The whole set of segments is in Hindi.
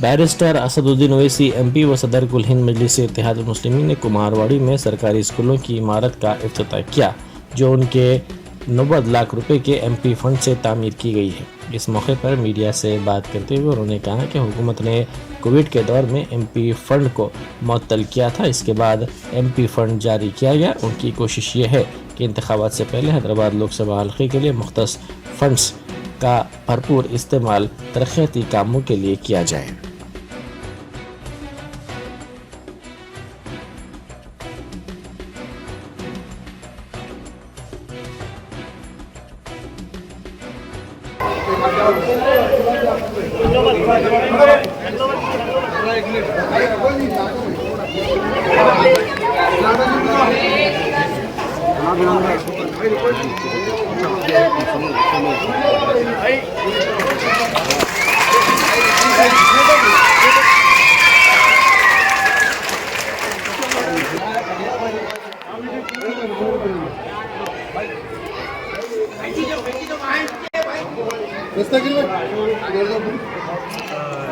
बैरिस्टर असदुद्दीन ओवैसी एमपी व सदर कुल हिंद मजलिस इत्तेहाद मुस्लिमीन ने कुमारवाड़ी में सरकारी स्कूलों की इमारत का इफ्तिताह किया, जो उनके 90 लाख रुपए के एमपी फंड से तामीर की गई है। इस मौके पर मीडिया से बात करते हुए उन्होंने कहा कि हुकूमत ने कोविड के दौर में एमपी फंड को मुअत्तल किया था, इसके बाद एमपी फंड जारी किया गया। उनकी कोशिश ये है कि इंतखाबात से पहले हैदराबाद लोकसभा हल्के के लिए मुख्तस फंड्स का भरपूर इस्तेमाल तरक्याती कामों के लिए किया जाए।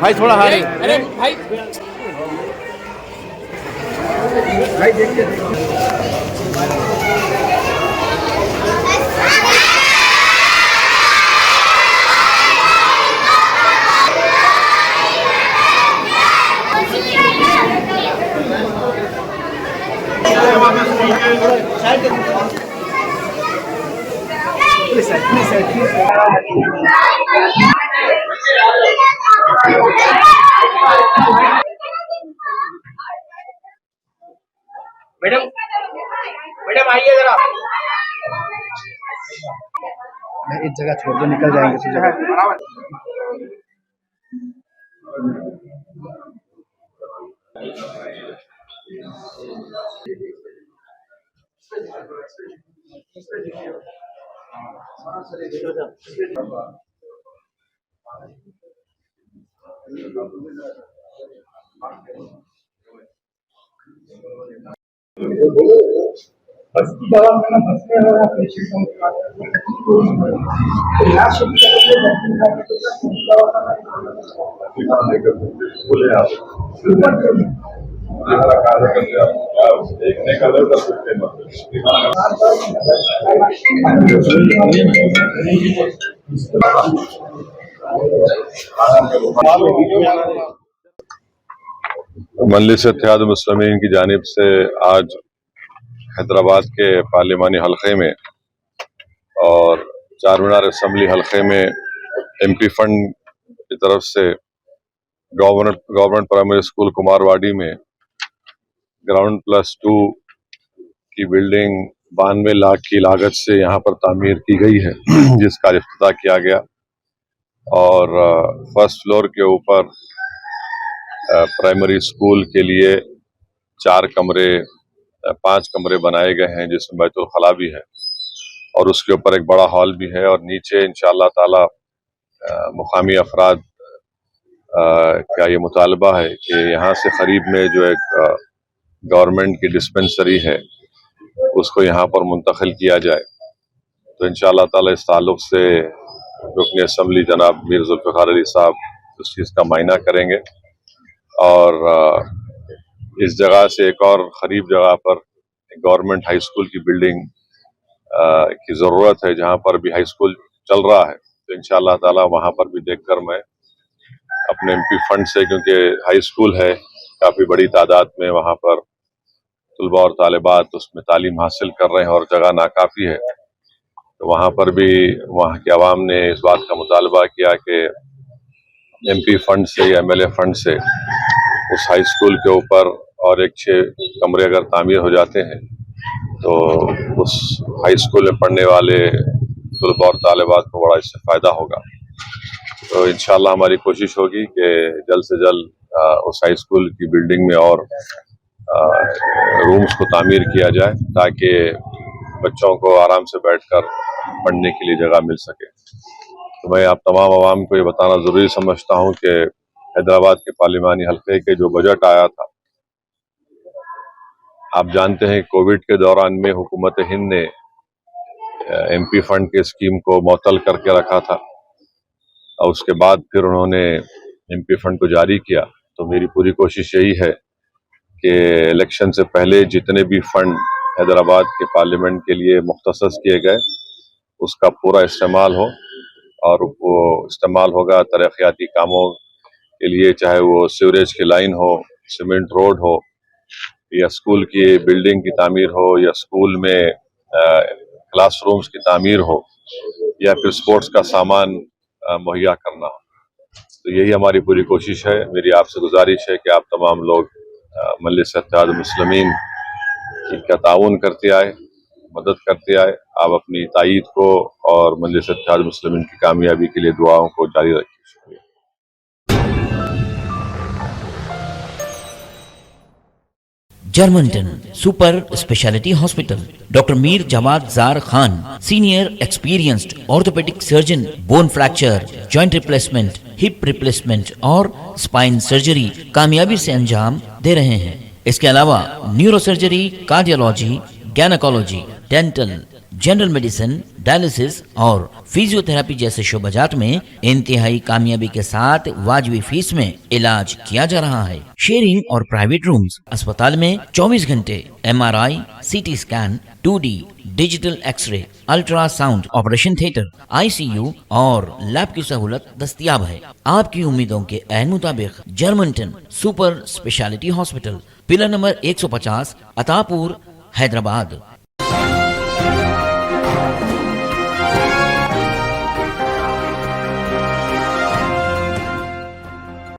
भाई थोड़ा हारे। अरे भाई भाई देखिए मैडम मैडम आइए जरा। एक जगह छोड़ दो, निकल जाएंगे दूसरी जगह। बस की दवा में बस में है पेशेंट को इलाज बोले आप देखने का कर सकते हैं। मजलिस इत्तेहाद मुस्लिमीन की जानिब से आज हैदराबाद के पार्लिमानी हलके में और चारमीनार असम्बली हलके में एमपी फंड की तरफ से गवर्नमेंट प्राइमरी स्कूल कुमारवाड़ी में ग्राउंड +2 की बिल्डिंग 92 लाख की लागत से यहाँ पर तामीर की गई है, जिसका इफ्तिताह किया गया। और फर्स्ट फ्लोर के ऊपर प्राइमरी स्कूल के लिए 5 कमरे बनाए गए हैं, जिसमें बैतुल खला भी है और उसके ऊपर एक बड़ा हॉल भी है। और नीचे इंशाअल्लाह ताला मुकामी अफराद का ये मुतालबा है कि यहाँ से करीब में जो एक गवर्नमेंट की डिस्पेंसरी है उसको यहाँ पर मुंतकिल किया जाए। तो इंशाअल्लाह ताला इस ताल्लुक से रुकन असम्बली जनाब मीर जुल्फ़िकार अली साहब उस चीज़ का मायना करेंगे। और इस जगह से एक और करीब जगह पर गवर्नमेंट हाई स्कूल की बिल्डिंग की ज़रूरत है, जहाँ पर भी हाई स्कूल चल रहा है। तो इंशाअल्लाह ताला वहाँ पर भी देखकर मैं अपने एमपी फंड से, क्योंकि हाई स्कूल है, काफ़ी बड़ी तादाद में वहाँ पर तलबा और तालिबात उसमें तालीम हासिल कर रहे हैं और जगह नाकाफ़ी है, तो वहाँ पर भी वहाँ के अवाम ने इस बात का मुतालबा किया कि एमपी फंड से या एमएलए फंड से उस हाई स्कूल के ऊपर और एक 6 कमरे अगर तामीर हो जाते हैं तो उस हाई स्कूल में पढ़ने वाले तलबा और तालिबात को बड़ा इससे फ़ायदा होगा। तो इंशाअल्लाह हमारी कोशिश होगी कि जल्द से जल्द उस हाई स्कूल की बिल्डिंग में और रूम्स को तामीर किया जाए, ताकि बच्चों को आराम से बैठकर पढ़ने के लिए जगह मिल सके। तो मैं आप तमाम आवाम को ये बताना ज़रूरी समझता हूँ कि हैदराबाद के पार्लिमानी हल्के के जो बजट आया था, आप जानते हैं कोविड के दौरान में हुकूमत हिंद ने एमपी फंड के स्कीम को मुअत्तल करके रखा था और उसके बाद फिर उन्होंने एमपी फंड को जारी किया, तो मेरी पूरी कोशिश यही है कि इलेक्शन से पहले जितने भी फंड हैदराबाद के पार्लियामेंट के लिए मुख्तसस किए गए उसका पूरा इस्तेमाल हो, और वो इस्तेमाल होगा तरक्याती कामों के लिए, चाहे वो सीवरेज की लाइन हो, सीमेंट रोड हो, या स्कूल की बिल्डिंग की तामीर हो, या स्कूल में क्लासरूम्स की तामीर हो, या फिर स्पोर्ट्स का सामान मुहैया करना हो। तो यही हमारी पूरी कोशिश है। मेरी आपसे गुजारिश है कि आप तमाम लोग मजलिस इत्तेहाद मुस्लिमीन का ताउन करते आए, मदद करते आए। आप अपनी तायीद को और मजलिस इत्तेहाद मुस्लिमीन की कामयाबी के लिए दुआओं को जारी रखिए। शुक्रिया। Germanten super speciality hospital, doctor Mir Jawad Jar Khan, senior experienced orthopaedic surgeon, bone fracture, joint replacement, hip replacement और स्पाइन सर्जरी कामयाबी से अंजाम दे रहे हैं। इसके अलावा neuro surgery, cardiology, gynaecology, dental, general medicine, dialysis और फिजियोथेरेपी जैसे शोबाजात में इंतहाई कामयाबी के साथ वाजबी फीस में इलाज किया जा रहा है। शेयरिंग और प्राइवेट रूम्स, अस्पताल में 24 घंटे MRI, CT scan, 2D digital x ray, ultrasound, operation theatre, ICU और लैब की सहूलत दस्तयाब है। आपकी उम्मीदों के ऐन मुताबिक Germanten super speciality hospital, pillar number 150, Attapur, Hyderabad.